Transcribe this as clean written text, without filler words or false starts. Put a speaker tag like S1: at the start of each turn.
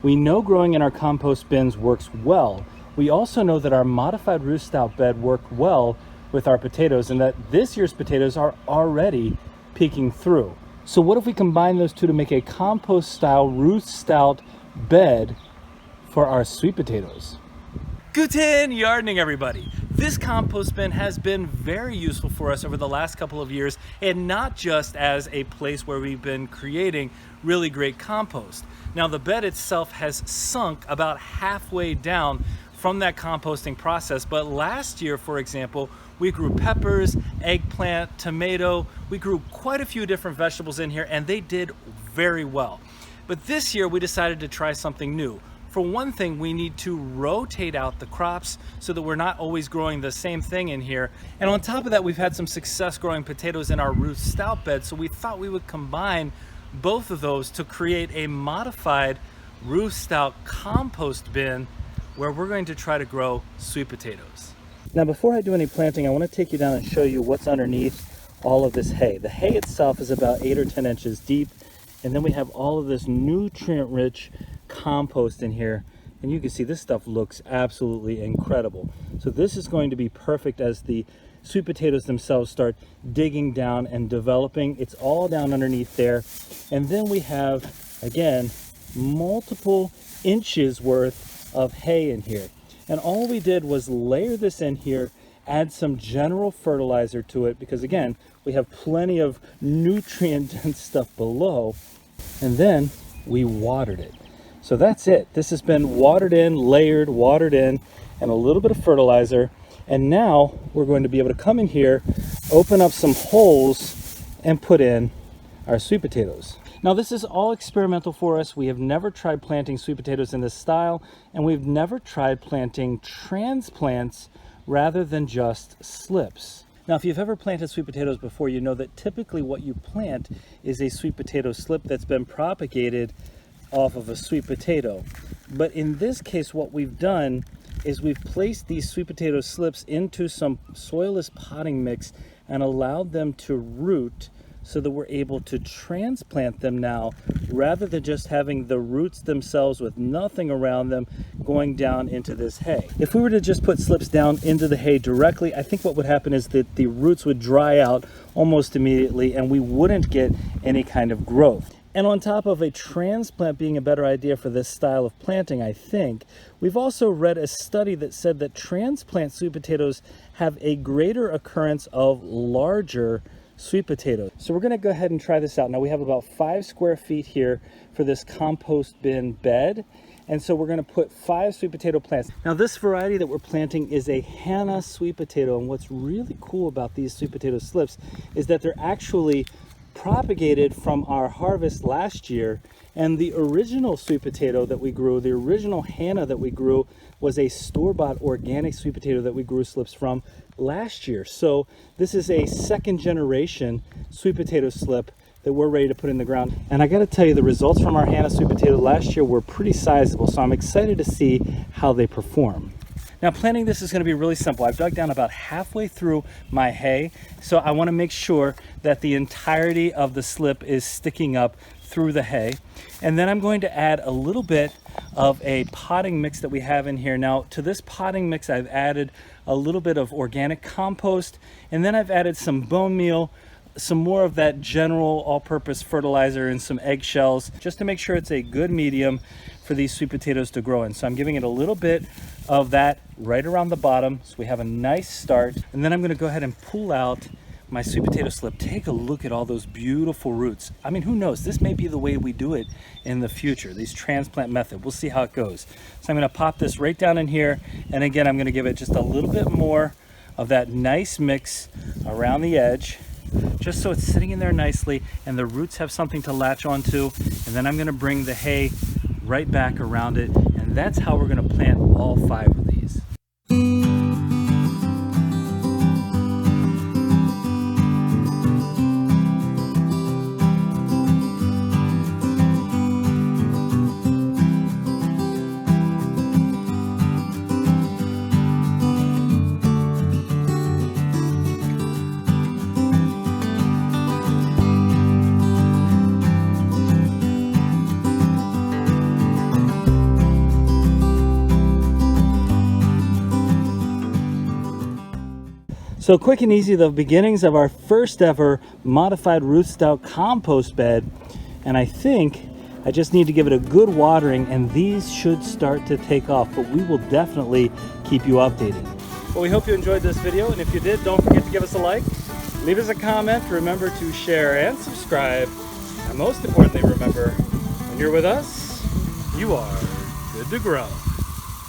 S1: We know growing in our compost bins works well. We also know that our modified Ruth Stout bed worked well with our potatoes and that this year's potatoes are already peeking through. So what if we combine those two to make a compost style Ruth Stout bed for our sweet potatoes? Guten Yardening, everybody. This compost bin has been very useful for us over the last couple of years, and not just as a place where we've been creating really great compost. Now, the bed itself has sunk about halfway down from that composting process, but last year, for example, we grew peppers, eggplant, tomato. We grew quite a few different vegetables in here, and they did very well. But this year, we decided to try something new. For one thing, we need to rotate out the crops so that we're not always growing the same thing in here. And on top of that, we've had some success growing potatoes in our Ruth Stout bed, so we thought we would combine both of those to create a modified Ruth Stout compost bin where we're going to try to grow sweet potatoes. Now, before I do any planting, I want to take you down and show you what's underneath all of this hay. The hay itself is about 8 or 10 inches deep, and then we have all of this nutrient-rich compost in here, and you can see this stuff looks absolutely incredible. So this is going to be perfect as the sweet potatoes themselves start digging down and developing. It's all down underneath there, and then we have, again, multiple inches worth of hay in here. And all we did was layer this in here, add some general fertilizer to it, because again, we have plenty of nutrient dense stuff below, and then we watered it. So that's it. This has been watered in, layered, watered in, and a little bit of fertilizer. And now we're going to be able to come in here, open up some holes, and put in our sweet potatoes. Now, this is all experimental for us. We have never tried planting sweet potatoes in this style, and we've never tried planting transplants rather than just slips. Now, if you've ever planted sweet potatoes before, you know that typically what you plant is a sweet potato slip that's been propagated off of a sweet potato. But in this case, what we've done is we've placed these sweet potato slips into some soilless potting mix and allowed them to root so that we're able to transplant them now, rather than just having the roots themselves with nothing around them going down into this hay. If we were to just put slips down into the hay directly, I think what would happen is that the roots would dry out almost immediately and we wouldn't get any kind of growth. And on top of a transplant being a better idea for this style of planting, I think, we've also read a study that said that transplant sweet potatoes have a greater occurrence of larger sweet potatoes. So we're going to go ahead and try this out. Now, we have about 5 square feet here for this compost bin bed. And so we're going to put 5 sweet potato plants. Now, this variety that we're planting is a Hannah sweet potato. And what's really cool about these sweet potato slips is that they're actually propagated from our harvest last year, and the original sweet potato that we grew, the original Hannah that we grew, was a store-bought organic sweet potato that we grew slips from last year. So this is a second generation sweet potato slip that we're ready to put in the ground. And I got to tell you, the results from our Hannah sweet potato last year were pretty sizable, so I'm excited to see how they perform. Now, planting this is going to be really simple. I've dug down about halfway through my hay, so I want to make sure that the entirety of the slip is sticking up through the hay. And then I'm going to add a little bit of a potting mix that we have in here. Now, to this potting mix, I've added a little bit of organic compost, and then I've added some bone meal, some more of that general all-purpose fertilizer, and some eggshells, just to make sure it's a good medium for these sweet potatoes to grow in. So I'm giving it a little bit of that right around the bottom, so we have a nice start. And then I'm going to go ahead and pull out my sweet potato slip. Take a look at all those beautiful roots. I mean, who knows? This may be the way we do it in the future, these transplant method. We'll see how it goes. So I'm going to pop this right down in here, and again, I'm going to give it just a little bit more of that nice mix around the edge, just so it's sitting in there nicely and the roots have something to latch onto. And then I'm going to bring the hay right back around it, and that's how we're going to plant all 5 of these. So quick and easy, the beginnings of our first ever modified Ruth Stout compost bed. And I think I just need to give it a good watering and these should start to take off, but we will definitely keep you updated. Well, we hope you enjoyed this video, and if you did, don't forget to give us a like, leave us a comment, remember to share and subscribe, and most importantly, remember, when you're with us, you are good to grow.